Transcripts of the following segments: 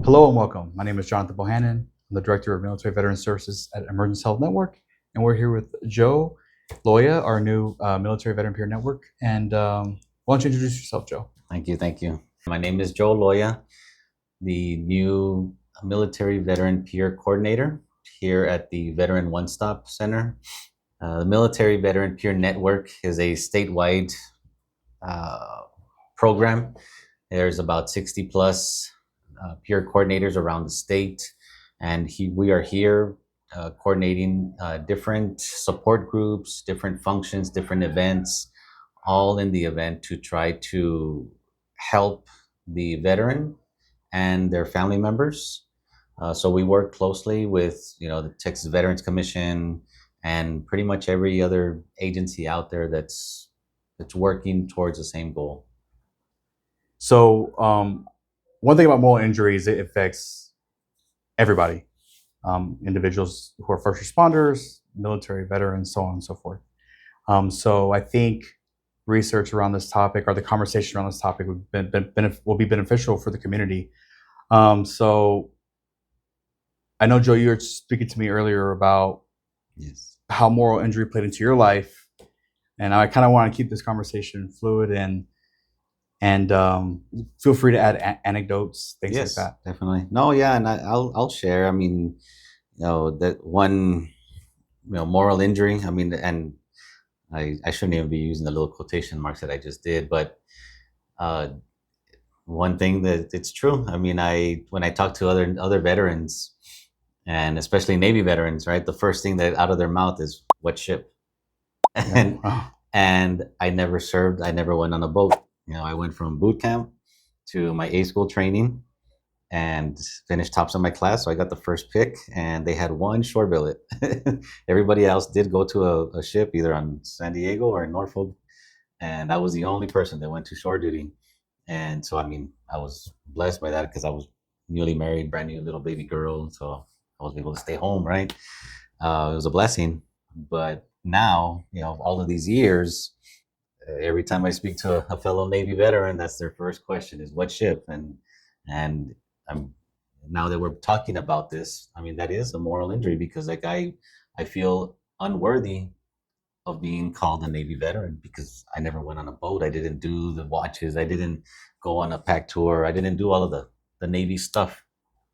Hello and welcome. My name is Jonathan Bohannon. I'm the Director of Military Veteran Services at Emergency Health Network, and we're here with Joe Loya, our new Military Veteran Peer Network. And why don't you introduce yourself, Joe? Thank you. My name is Joe Loya, the new Military Veteran Peer Coordinator here at the Veteran One Stop Center. The Military Veteran Peer Network is a statewide program. There's about 60 plus peer coordinators around the state, and we are here coordinating different support groups, different functions, different events, all in the event to try to help the veteran and their family members. So we work closely with the Texas Veterans Commission and pretty much every other agency out there that's working towards the same goal. So one thing about moral injuries, it affects everybody, individuals who are first responders, military veterans, so on and so forth. So I think research around this topic, or the conversation around this topic, will be beneficial for the community. So I know, Joe, you were speaking to me earlier about how moral injury played into your life, and I kind of want to keep this conversation fluid and feel free to add anecdotes, things like that. Definitely. No, yeah, and I'll share. I mean, that one, moral injury. I mean, and I shouldn't even be using the little quotation marks that I just did, but one thing that it's true. I mean, when I talk to other veterans, and especially Navy veterans, right, the first thing that out of their mouth is what ship, and I never served. I never went on a boat. I went from boot camp to my A school training and finished tops of my class. So I got the first pick, and they had one shore billet. Everybody else did go to a ship, either on San Diego or in Norfolk. And I was the only person that went to shore duty. And so, I mean, I was blessed by that because I was newly married, brand new little baby girl. So I was able to stay home, right? It was a blessing. But now, all of these years, every time I speak to a fellow Navy veteran, that's their first question is what ship? And now that we're talking about this, I mean, that is a moral injury because I feel unworthy of being called a Navy veteran because I never went on a boat. I didn't do the watches. I didn't go on a pack tour. I didn't do all of the Navy stuff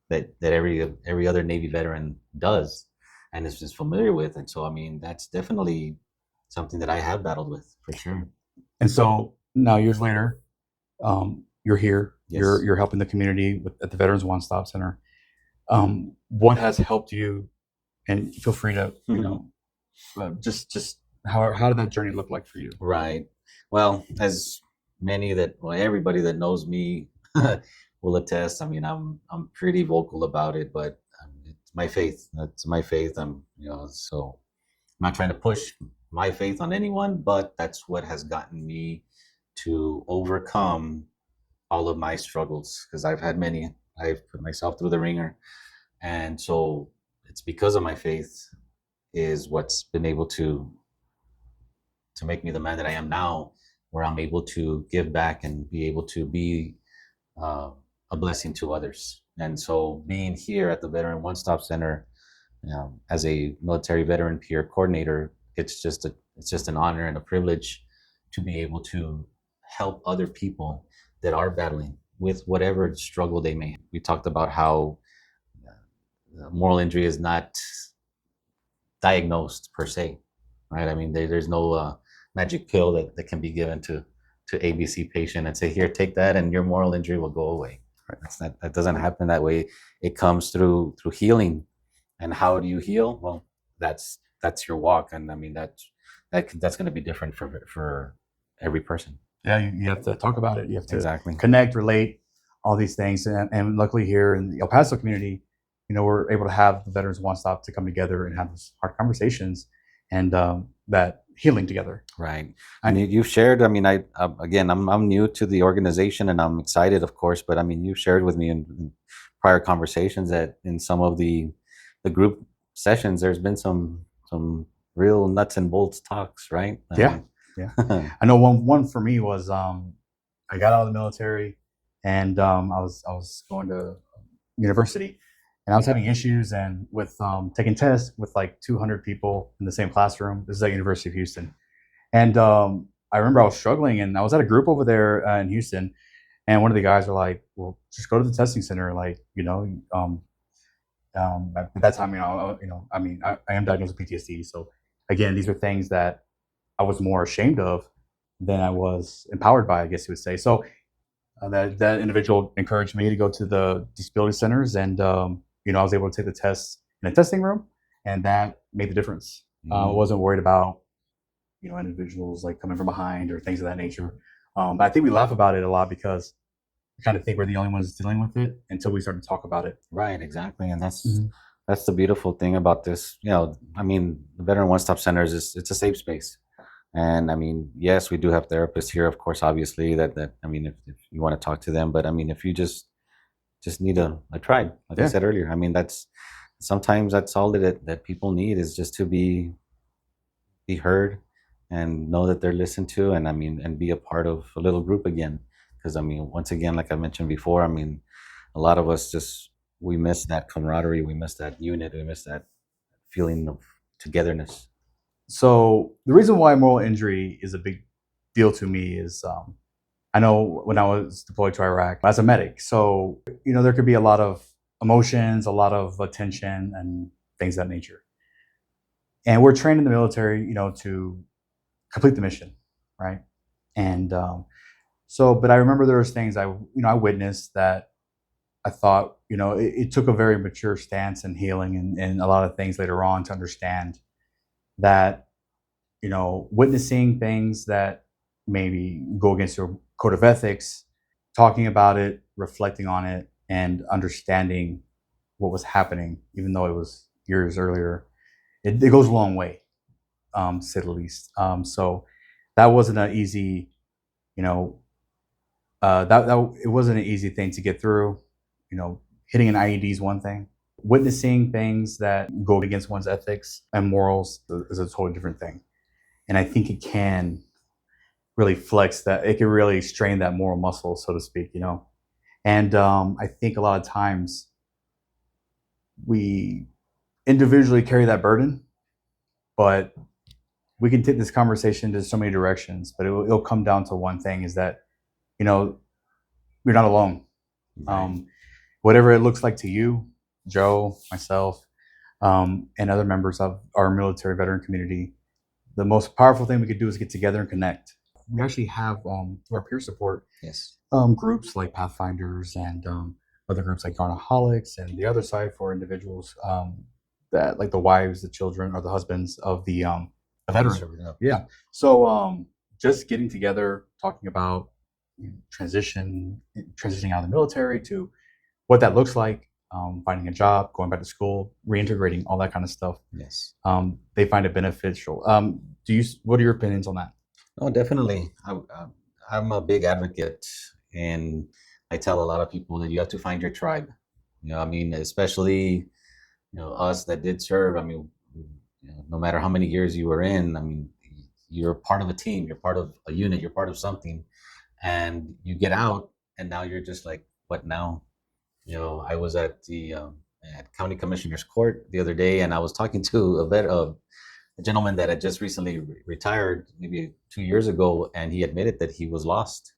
that every other Navy veteran does and is just familiar with. And so, I mean, that's definitely something that I have battled with for sure. And so now, years later, you're here. Yes. You're helping the community at the Veterans One Stop Center. What has helped you? And feel free to just how did that journey look like for you? Right. Well, as everybody that knows me will attest. I mean, I'm pretty vocal about it, but it's my faith. That's my faith. So I'm not trying to push my faith on anyone, but that's what has gotten me to overcome all of my struggles because I've had many. I've put myself through the ringer, and so it's because of my faith is what's been able to make me the man that I am now, where I'm able to give back and be able to be a blessing to others. And so being here at the Veteran One Stop Center as a military veteran peer coordinator, it's just an honor and a privilege to be able to help other people that are battling with whatever struggle they may have. We talked about how moral injury is not diagnosed per se, right? I mean, there's no magic pill that can be given to ABC patient and say, here, take that and your moral injury will go away. Right? That doesn't happen that way. It comes through healing. And how do you heal? Well, that's your walk. And I mean, that's going to be different for every person. Yeah, you have to talk about it. You have to exactly connect, relate, all these things. And luckily here in the El Paso community, we're able to have the Veterans One Stop to come together and have these hard conversations and that healing together. Right. And you've shared, I mean, I'm new to the organization and I'm excited, of course, but I mean, you've shared with me in prior conversations that in some of the group sessions, there's been some real nuts and bolts talks, right? Yeah. I know one for me was I got out of the military and I was going to university, and I was having issues and with taking tests with like 200 people in the same classroom. This is at University of Houston, and I remember I was struggling, and I was at a group over there in Houston, and one of the guys were like, "Well, just go to the testing center, like at that time, I am diagnosed with PTSD. So again, these are things that I was more ashamed of than I was empowered by, I guess you would say. So that individual encouraged me to go to the disability centers, and I was able to take the tests in a testing room, and that made the difference. I wasn't worried about individuals like coming from behind or things of that nature. But I think we laugh about it a lot because we kind of think we're the only ones dealing with it until we start to talk about it. Right, exactly, and that's the beautiful thing about this. I mean, the Veteran One Stop Centers it's a safe space, and I mean, yes, we do have therapists here, of course, obviously. That I mean, if you want to talk to them, but I mean, if you just need a tribe, like I said earlier, I mean, sometimes that's all that people need is just to be heard and know that they're listened to, and I mean, and be a part of a little group again. Because I mean, once again, like I mentioned before, I mean, a lot of us we miss that camaraderie, we miss that unit, we miss that feeling of togetherness. So the reason why moral injury is a big deal to me is I know when I was deployed to Iraq as a medic, so there could be a lot of emotions, a lot of attention, and things of that nature. And we're trained in the military, to complete the mission, right? And but I remember there was things I witnessed that I thought, it took a very mature stance in healing and a lot of things later on to understand that, witnessing things that maybe go against your code of ethics, talking about it, reflecting on it, and understanding what was happening, even though it was years earlier, it goes a long way, to say the least. So that wasn't an easy, it wasn't an easy thing to get through. Hitting an IED is one thing. Witnessing things that go against one's ethics and morals is a totally different thing. And I think it can really flex that. It can really strain that moral muscle, so to speak. And I think a lot of times we individually carry that burden, but we can take this conversation to so many directions. But it'll come down to one thing: is that you're not alone. Right. Whatever it looks like to you, Joe, myself, and other members of our military veteran community, the most powerful thing we could do is get together and connect. We actually have through our peer support, groups like Pathfinders and other groups like Garnaholics, and the other side for individuals that like the wives, the children, or the husbands of the veteran. Yeah. So just getting together, talking about transitioning out of the military to what that looks like, finding a job, going back to school, reintegrating, all that kind of stuff. Yes. They find it beneficial. What are your opinions on that? Oh, definitely. I'm a big advocate, and I tell a lot of people that you have to find your tribe. I mean, especially, us that did serve. I mean, no matter how many years you were in, I mean, you're part of a team, you're part of a unit, you're part of something, and you get out, and now you're just like, what now? I was at the at County Commissioner's Court the other day, and I was talking to a gentleman that had just recently retired, maybe 2 years ago, and he admitted that he was lost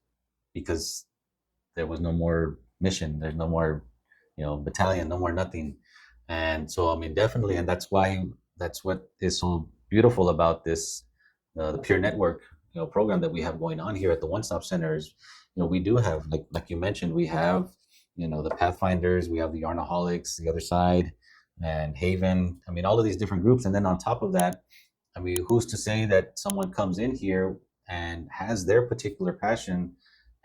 because there was no more mission, there's no more, battalion, no more nothing. And so, I mean, definitely, and that's what is so beautiful about this, the peer network, program that we have going on here at the One Stop Centers. We do have, like you mentioned, we have, the Pathfinders, we have the Yarnaholics, the other side, and Haven. I mean, all of these different groups. And then on top of that, I mean, who's to say that someone comes in here and has their particular passion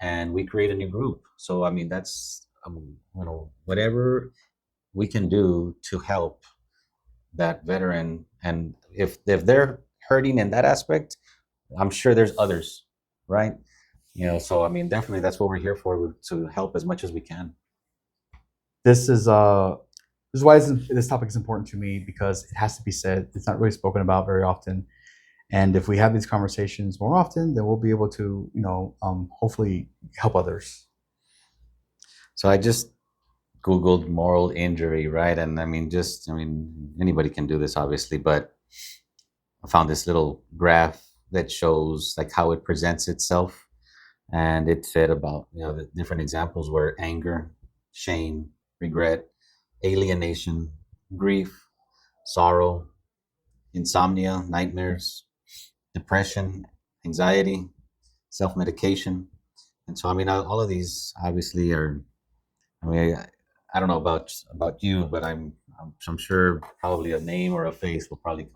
and we create a new group? So, I mean, that's, whatever we can do to help that veteran. And if they're hurting in that aspect, I'm sure there's others, right? So, I mean, definitely that's what we're here for, to help as much as we can. This is why this topic is important to me, because it has to be said. It's not really spoken about very often. And if we have these conversations more often, then we'll be able to, hopefully help others. So Googled moral injury, right? And I mean, anybody can do this, obviously, but I found this little graph that shows like how it presents itself, and it said about the different examples were anger, shame, regret, alienation, grief, sorrow, insomnia, nightmares, depression, anxiety, self-medication. And so, I mean, all of these obviously are. I mean, I don't know about you, but I'm sure probably a name or a face will probably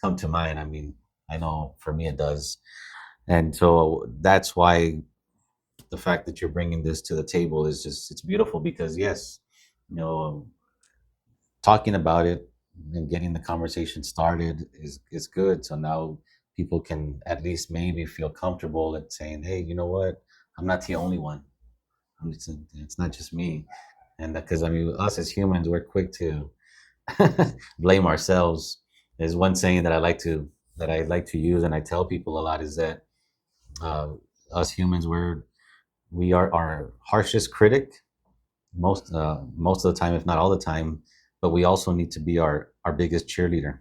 come to mind. I mean, I know for me it does, and so that's why the fact that you're bringing this to the table is just it's beautiful because yes, you know, talking about it and getting the conversation started is good. So now people can at least maybe feel comfortable at saying, hey, you know what, I'm not the only one. It's not just me. And because I mean, us as humans, we're quick to blame ourselves. There's one saying that I like to use, and I tell people a lot is that uh, us humans, we are our harshest critic most of the time, if not all the time. But we also need to be our biggest cheerleader,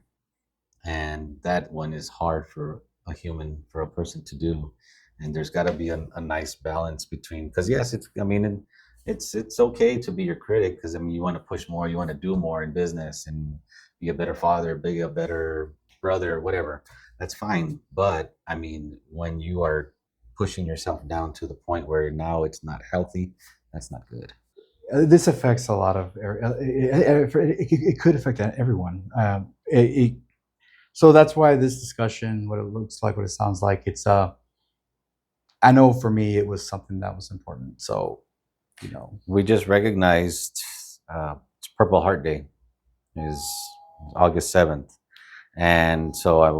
and that one is hard for a person to do. And there's got to be a nice balance between because yes, it's okay to be your critic because I mean you want to push more, you want to do more in business and be a better father, be a better brother, whatever. That's fine, but I mean when you are pushing yourself down to the point where now it's not healthy, that's not good. This affects a lot of. It could affect everyone. So that's why this discussion, what it looks like, what it sounds like, it's. I know for me, it was something that was important. So, We just recognized it's Purple Heart Day is August 7th. And so I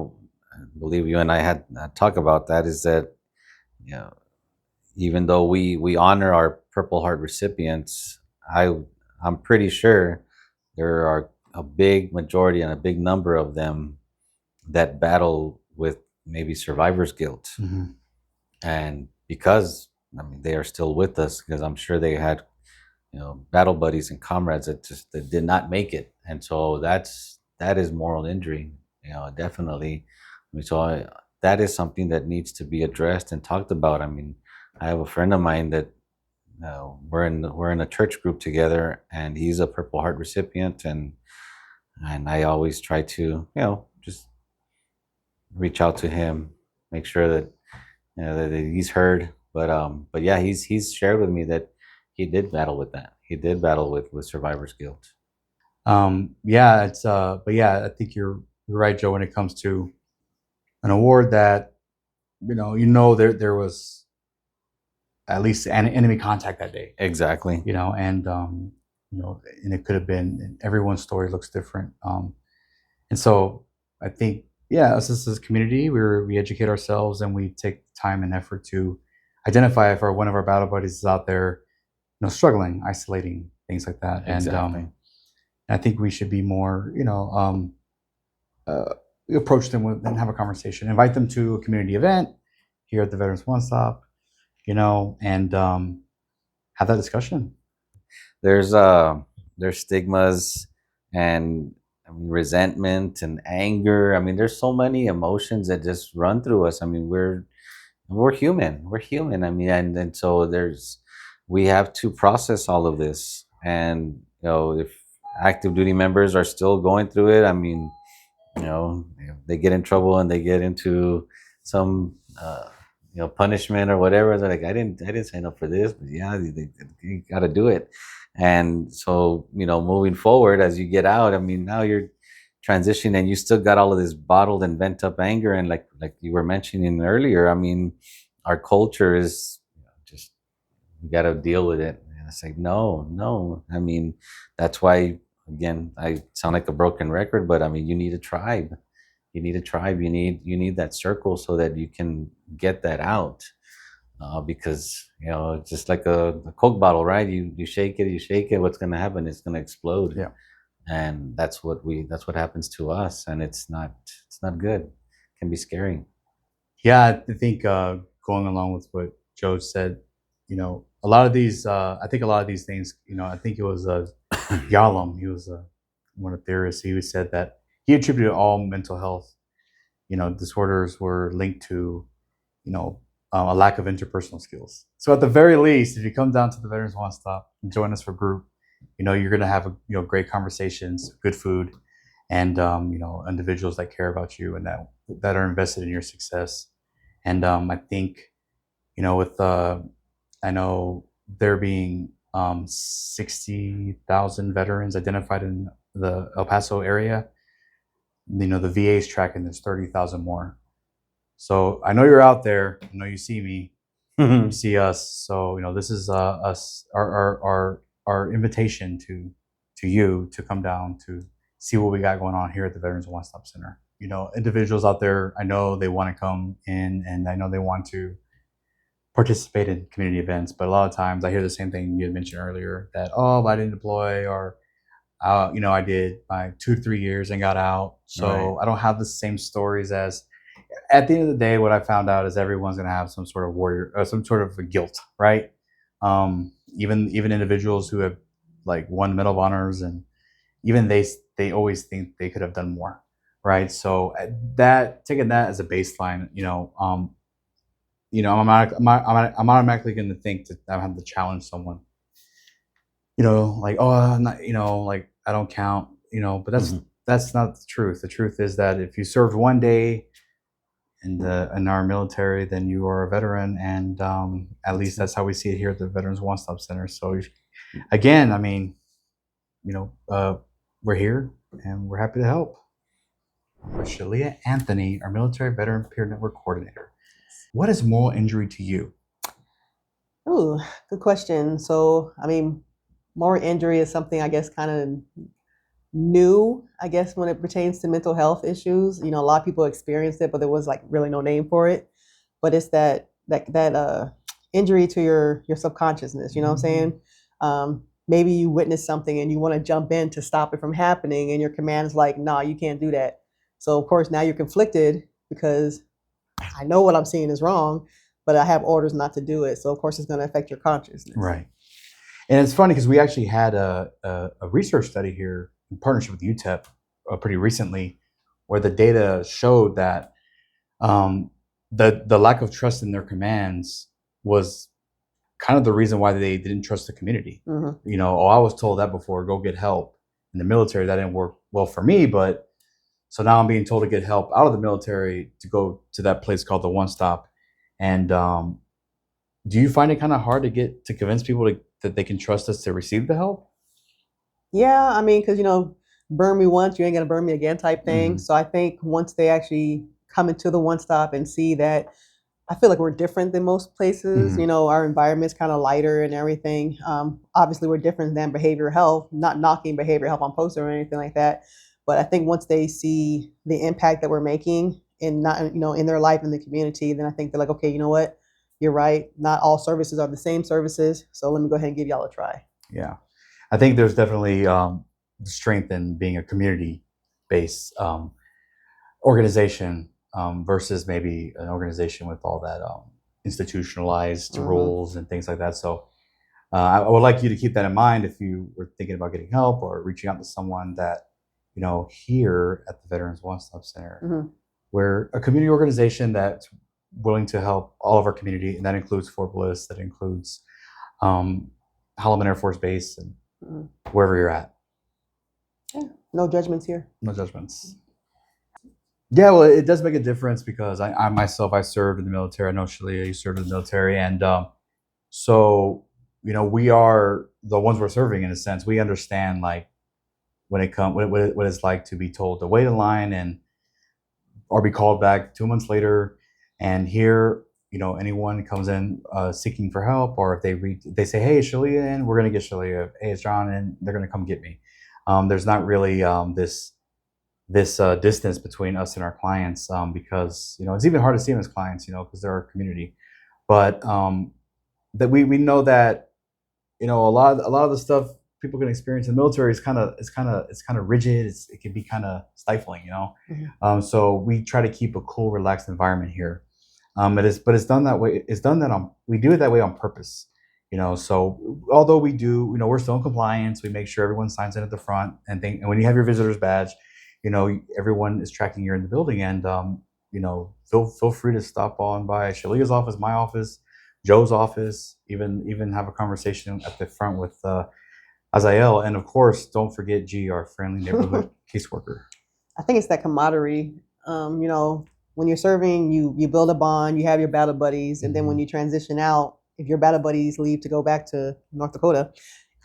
believe you and I had talk about that is that, you know, even though we honor our Purple Heart recipients, I'm pretty sure there are a big majority and a big number of them that battle with maybe survivor's guilt. mhm. And because I mean they are still with us because I'm sure they had battle buddies and comrades that did not make it, and so that is moral injury, definitely. I mean, so that is something that needs to be addressed and talked about. I mean, I have a friend of mine that we're in a church group together, and he's a Purple Heart recipient, and I always try to just reach out to him, make sure that that he's heard. But yeah, he's shared with me that he did battle with that. He did battle with survivor's guilt. Yeah, it's. But yeah, I think you're right, Joe. When it comes to an award that there was at least an enemy contact that day. Exactly. And it could have been. And everyone's story looks different. And so I think, yeah, us as a community, we educate ourselves and we take time and effort to identify if one of our battle buddies is out there, struggling, isolating, things like that. Exactly. And I think we should be more, approach them and have a conversation, invite them to a community event here at the Veterans One Stop, and have that discussion. There's stigmas and I mean, resentment and anger. I mean, there's so many emotions that just run through us. I mean, we're human. We're human. I mean, and so we have to process all of this. And if active duty members are still going through it, I mean, if they get in trouble and they get into some punishment or whatever. They're like, I didn't sign up for this, but yeah, you got to do it. And so moving forward as you get out, I mean, now you're transitioning and you still got all of this bottled and bent up anger, and like you were mentioning earlier, I mean, our culture is just we got to deal with it. And it's like no, I mean, that's why again I sound like a broken record, but I mean, you need a tribe. You need a tribe. You need that circle so that you can get that out. Because it's just like a Coke bottle, right? You shake it. What's going to happen? It's going to explode. Yeah. And that's what happens to us, and it's not good. It can be scary. Yeah, I think going along with what Joe said, a lot of these, I think a lot of these things, I think it was Yalom. He was one of the theorists. He said that he attributed all mental health, disorders were linked to, you know, a lack of interpersonal skills. So at the very least, if you come down to the Veterans One Stop and join us for group, you're going to have great conversations, good food, and individuals that care about you and that are invested in your success. And I think, with I know there being 60,000 veterans identified in the El Paso area. The VA is tracking there's 30,000 more. So I know you're out there. I know you see me. You see us. So this is us, our invitation to you to come down to see what we got going on here at the Veterans One Stop Center. Individuals out there, I know they want to come in, and I know they want to participate in community events, but a lot of times I hear the same thing you had mentioned earlier, that I didn't deploy, or I did my 2 to 3 years and got out, so right. I don't have the same stories. As at the end of the day, what I found out is everyone's going to have some sort of warrior, some sort of a guilt, right? Even individuals who have like won Medal of Honors, and even they always think they could have done more, right? So that, taking that as a baseline, I'm automatically going to think that I have to challenge someone. Like, oh, I'm not, like I don't count. But that's not the truth. The truth is that if you served one day in our military, then you are a veteran, and at least that's how we see it here at the Veterans One Stop Center. So, again, I mean, we're here and we're happy to help. With Shelia Anthony, our Military Veteran Peer Network Coordinator. What is moral injury to you? Oh, good question. So, I mean, moral injury is something, I guess, kind of new, I guess, when it pertains to mental health issues. A lot of people experienced it, but there was like really no name for it. But it's that injury to your subconsciousness. You know what I'm saying? Maybe you witness something and you want to jump in to stop it from happening, and your command is like, "Nah, you can't do that." So, of course, now you're conflicted because I know what I'm seeing is wrong, but I have orders not to do it. So, of course, it's going to affect your consciousness. Right. And it's funny because we actually had a research study here in partnership with UTEP pretty recently, where the data showed that the lack of trust in their commands was kind of the reason why they didn't trust the community. Mm-hmm. I was told that before, go get help. In the military, that didn't work well for me, but so now I'm being told to get help out of the military to go to that place called the One Stop. And do you find it kind of hard to convince people that they can trust us to receive the help? Yeah, I mean, because burn me once, you ain't gonna burn me again type thing. Mm-hmm. So I think once they actually come into the One Stop and see that, I feel like we're different than most places. Mm-hmm. Our environment's kind of lighter and everything. Obviously, we're different than behavioral health. Not knocking behavioral health on poster or anything like that. But I think once they see the impact that we're making in their life in the community, then I think they're like, okay, you know what? You're right. Not all services are the same services. So let me go ahead and give y'all a try. Yeah. I think there's definitely strength in being a community-based organization versus maybe an organization with all that institutionalized mm-hmm. rules and things like that. So I would like you to keep that in mind if you were thinking about getting help or reaching out to someone that, here at the Veterans One Stop Center, mm-hmm. we're a community organization that's willing to help all of our community, and that includes Fort Bliss, that includes Holloman Air Force Base, and mm-hmm. wherever you're at. Yeah, no judgments here. No judgments. Yeah, well, it does make a difference because I myself, I served in the military. I know Shelia, you served in the military, and so we are the ones we're serving in a sense. We understand like when it comes what it's like to be told to wait in line or be called back 2 months later, and here anyone comes in seeking for help, or if they say, hey, Shelia in, we're gonna get Shelia. Hey, it's John, and they're gonna come get me. There's not really this distance between us and our clients because it's even hard to see them as clients because they're our community, but that we know that a lot of the stuff people can experience in the military is kind of rigid. It can be kind of stifling, mm-hmm. So we try to keep a cool, relaxed environment here. But it's done that way. We do it that way on purpose. So although we do, we're still in compliance. We make sure everyone signs in at the front, and when you have your visitor's badge, everyone is tracking you're in the building, and feel free to stop on by Shelia's office, my office, Joe's office, even have a conversation at the front with Azael, and of course, don't forget G, our friendly neighborhood caseworker. I think it's that camaraderie. When you're serving, you build a bond, you have your battle buddies, and then when you transition out, if your battle buddies leave to go back to North Dakota,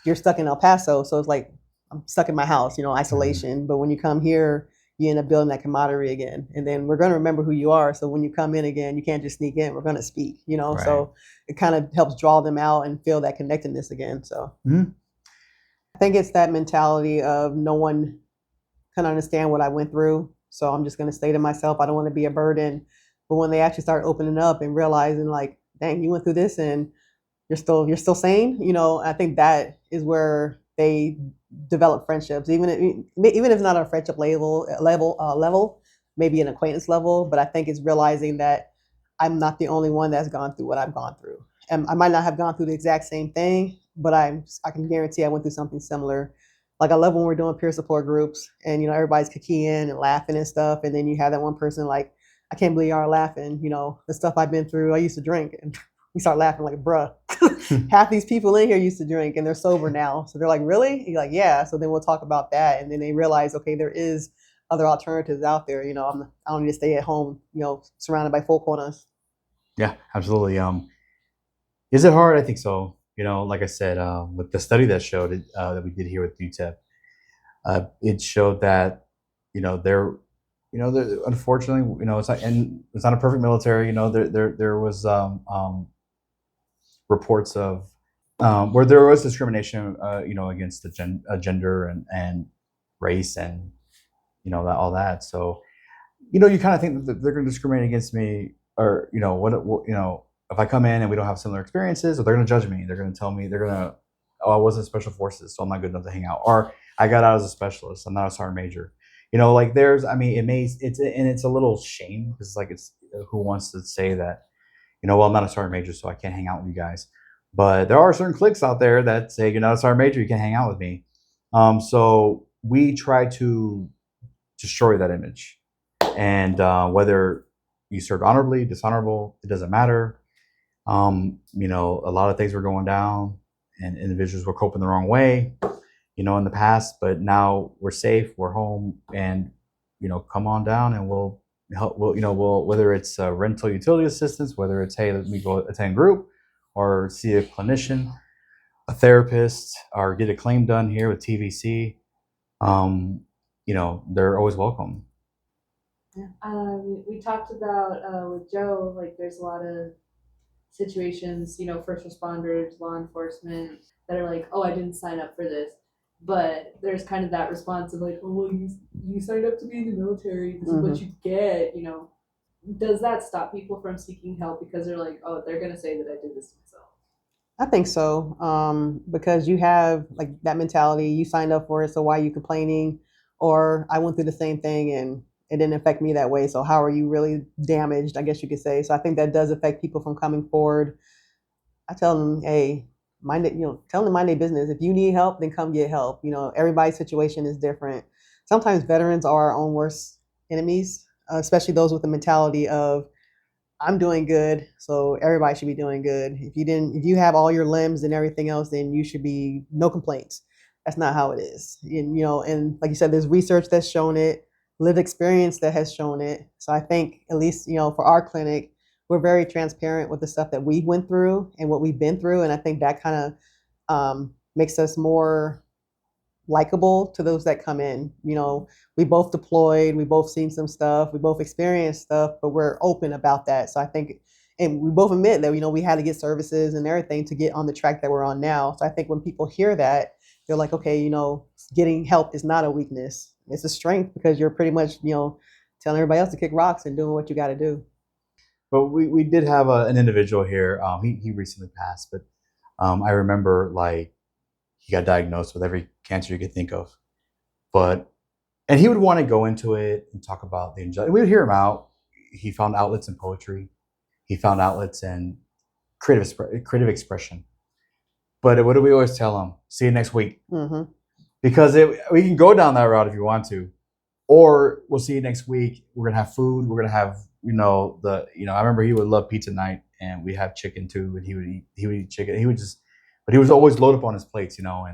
you're stuck in El Paso. So it's like I'm stuck in my house, isolation. But when you come here, you end up building that camaraderie again, and then we're going to remember who you are. So when you come in again, you can't just sneak in. We're going to speak, Right. So it kind of helps draw them out and feel that connectedness again. So I think it's that mentality of no one can understand what I went through. So I'm just going to stay to myself. I don't want to be a burden. But when they actually start opening up and realizing like, dang, you went through this and you're still sane, I think that is where they develop friendships, even if it's not a friendship level, maybe an acquaintance level. But I think it's realizing that I'm not the only one that's gone through what I've gone through. And I might not have gone through the exact same thing, but I can guarantee I went through something similar. Like I love when we're doing peer support groups and everybody's kicking and laughing and stuff, and then you have that one person like, I can't believe y'all are laughing. The stuff I've been through. I used to drink, and we start laughing like, bruh. Half these people in here used to drink, and they're sober now. So they're like, really? And you're like, yeah. So then we'll talk about that, and then they realize, okay, there is other alternatives out there. I don't need to stay at home, surrounded by folk on us. Yeah, absolutely. Is it hard? I think so. Like I said, with the study that showed it that we did here with UTEP, it showed that there, unfortunately, it's not a perfect military. There was reports of where there was discrimination, against the gender and race and all that. So you kind of think that they're going to discriminate against me, or if I come in and we don't have similar experiences, or they're going to judge me. They're going to tell me oh, I wasn't special forces, so I'm not good enough to hang out, or I got out as a specialist, I'm not a sergeant major. It's a little shame because it's who wants to say that, well, I'm not a sergeant major, so I can't hang out with you guys. But there are certain cliques out there that say, you're not a sergeant major, you can't hang out with me. So we try to destroy that image. And whether you served honorably, dishonorable, it doesn't matter. A lot of things were going down and individuals were coping the wrong way, in the past, but now we're safe, we're home, and, come on down and we'll help. Whether it's rental utility assistance, whether it's, hey, let me go attend group or see a clinician, a therapist, or get a claim done here with TVC, they're always welcome. We talked about with Joe, like there's a lot of situations, first responders, law enforcement that are like, oh, I didn't sign up for this. But there's kind of that response of like, oh, well, you signed up to be in the military. This is what you get, Does that stop people from seeking help because they're like, oh, they're going to say that I did this to myself? I think so, because you have like that mentality. You signed up for it, so why are you complaining? Or I went through the same thing and it didn't affect me that way. So how are you really damaged? I guess you could say. So I think that does affect people from coming forward. I tell them, hey, tell them to mind their business. If you need help, then come get help. Everybody's situation is different. Sometimes veterans are our own worst enemies, especially those with the mentality of, I'm doing good, so everybody should be doing good. If you have all your limbs and everything else, then you should be no complaints. That's not how it is. And like you said, there's research that's shown it, lived experience that has shown it. So I think at least, for our clinic, we're very transparent with the stuff that we went through and what we've been through. And I think that kind of makes us more likable to those that come in. We both deployed, we both seen some stuff, we both experienced stuff, but we're open about that. So I think, and we both admit that, we had to get services and everything to get on the track that we're on now. So I think when people hear that, they're like, okay, getting help is not a weakness. It's a strength because you're pretty much, telling everybody else to kick rocks and doing what you got to do. But we did have an individual here. He recently passed, but I remember he got diagnosed with every cancer you could think of. And he would want to go into it and talk about the injustice. We would hear him out. He found outlets in poetry. He found outlets in creative expression. But what do we always tell them? See you next week. Mm-hmm. Because we can go down that route if you want to, or we'll see you next week. We're gonna have food. We're gonna have I remember he would love pizza night, and we have chicken too, and he would eat chicken. But he was always load up on his plates, so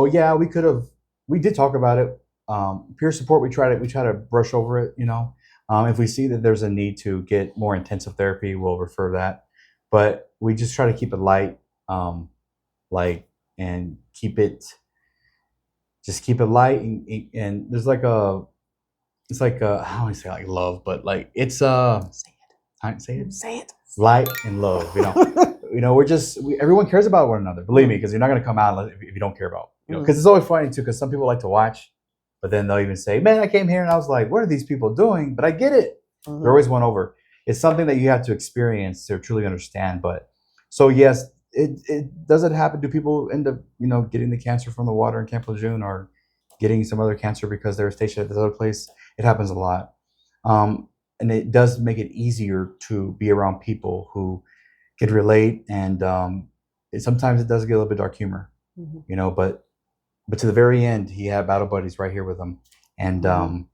yeah, we did talk about it. Peer support, we try to brush over it, if we see that there's a need to get more intensive therapy, we'll refer that, but we just try to keep it light, and keep it light, and there's it's like I don't want to say like love, but like it's say it light and love, everyone cares about one another, believe me, because you're not going to come out if you don't care about, because it's always funny too, because some people like to watch, but then they'll even say, man, I came here and I was like, what are these people doing? But I get it. They're always won over. It's something that you have to experience to truly understand. But so yes, it does it happen? Do people end up, getting the cancer from the water in Camp Lejeune, or getting some other cancer because they're stationed at this other place? It happens a lot. And it does make it easier to be around people who can relate. And sometimes it does get a little bit dark humor, but to the very end, he had battle buddies right here with him. And I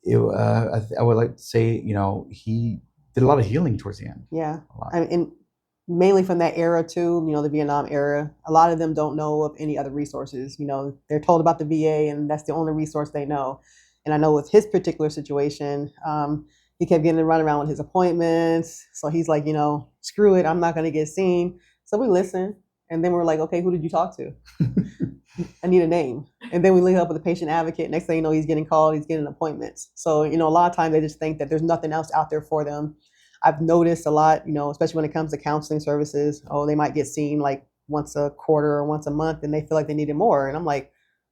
would like to say, he did a lot of healing towards the end. Yeah. And mainly from that era too, the Vietnam era, a lot of them don't know of any other resources. They're told about the VA, and that's the only resource they know. And I know with his particular situation, he kept getting to run around with his appointments. So he's like, screw it, I'm not going to get seen. So we listen. And then we're like, okay, who did you talk to? I need a name. And then we link up with a patient advocate. Next thing you know, he's getting called, he's getting appointments. So, a lot of times they just think that there's nothing else out there for them. I've noticed a lot, especially when it comes to counseling services, they might get seen like once a quarter or once a month, and they feel like they needed more. And I'm like,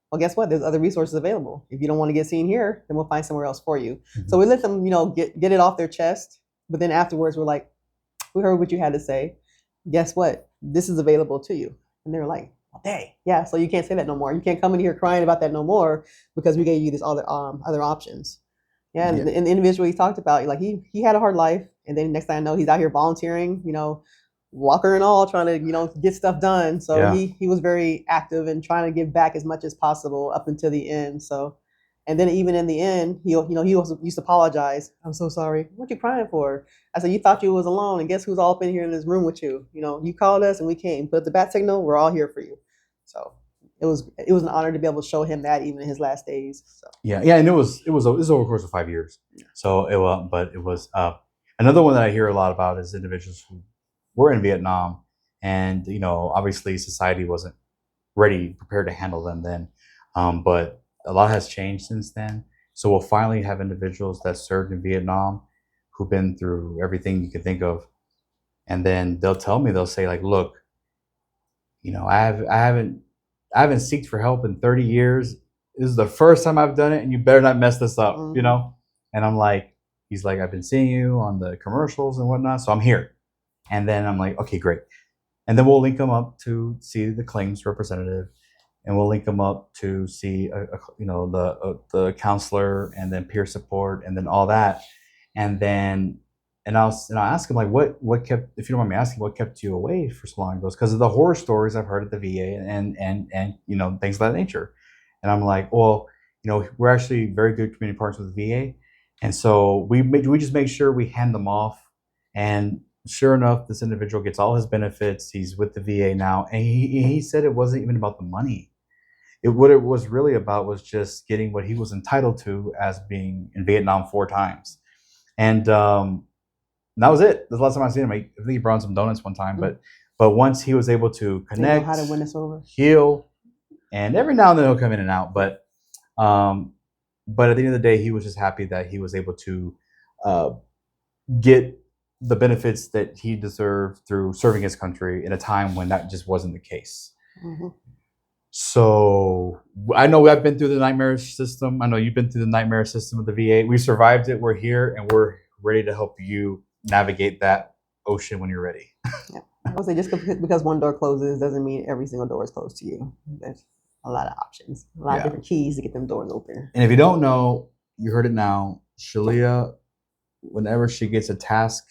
well, guess what? There's other resources available. If you don't want to get seen here, then we'll find somewhere else for you. Mm-hmm. So we let them, get it off their chest. But then afterwards, we're like, we heard what you had to say. Guess what? This is available to you. And they're like, dang, yeah. So you can't say that no more. You can't come in here crying about that no more, because we gave you these other options. Yeah, and the individual he talked about, like he had a hard life, and then next thing I know, he's out here volunteering, walker and all, trying to get stuff done. So he was very active and trying to give back as much as possible up until the end. So, and then even in the end, he also used to apologize. I'm so sorry. What you crying for? I said, you thought you was alone, and guess who's all up in here in this room with you? You called us and we came. Put the bat signal. We're all here for you. So it was an honor to be able to show him that even in his last days. So yeah, and it was over the course of 5 years. So it was another one that I hear a lot about is individuals who were in Vietnam, and obviously society wasn't prepared to handle them then, but a lot has changed since then. So we'll finally have individuals that served in Vietnam who've been through everything you could think of, and then they'll say like, look, I haven't sought for help in 30 years. This is the first time I've done it, and you better not mess this up, And I'm like, he's like, I've been seeing you on the commercials and whatnot, so I'm here. And then I'm like, okay, great. And then we'll link them up to see the claims representative, and we'll link them up to see, the counselor, and then peer support, and then all that. And then, I'll ask him like, what kept, if you don't mind me asking, what kept you away for so long? He goes, because of the horror stories I've heard at the VA and things of that nature. And I'm like, well, we're actually very good community partners with the VA, and so we just make sure we hand them off. And sure enough, this individual gets all his benefits. He's with the VA now, and he said it wasn't even about the money. What it was really about was just getting what he was entitled to as being in Vietnam 4 times, and that was it. That's the last time I seen him. I think he brought some donuts one time, but once he was able to connect, how to win us over, heal, and every now and then he'll come in and out. But at the end of the day, he was just happy that he was able to get the benefits that he deserved through serving his country in a time when that just wasn't the case. Mm-hmm. So I know I've been through the nightmare system. I know you've been through the nightmare system of the VA. We survived it. We're here, and we're ready to help you navigate that ocean when you're ready. Yeah. I would say just because one door closes doesn't mean every single door is closed to you. There's a lot of options, a lot of different keys to get them doors open. And if you don't know, you heard it now. Shelia, whenever she gets a task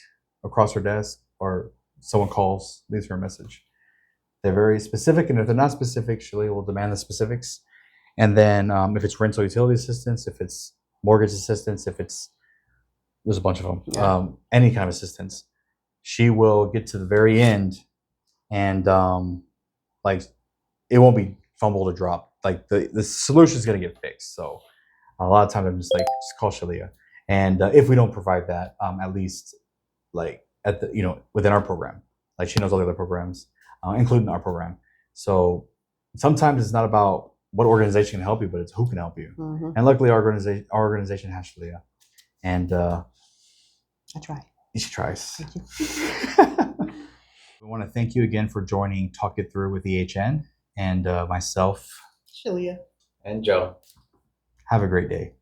across her desk or someone calls, leaves her a message. They're very specific, and if they're not specific, Shelia will demand the specifics. And then if it's rental utility assistance, if it's mortgage assistance, if it's there's a bunch of them, Yeah. any kind of assistance, she will get to the very end, and like it won't be fumbled or dropped. Like the solution is gonna get fixed. So a lot of times I'm just like, just call Shelia, and if we don't provide that, at least like at the within our program, like she knows all the other programs, including our program. So sometimes it's not about what organization can help you, but it's who can help you. Mm-hmm. And luckily, our organization has Shelia, and I try. she tries. Thank you. We want to thank you again for joining Talk It Through with EHN and myself. Shelia. And Joe. Have a great day.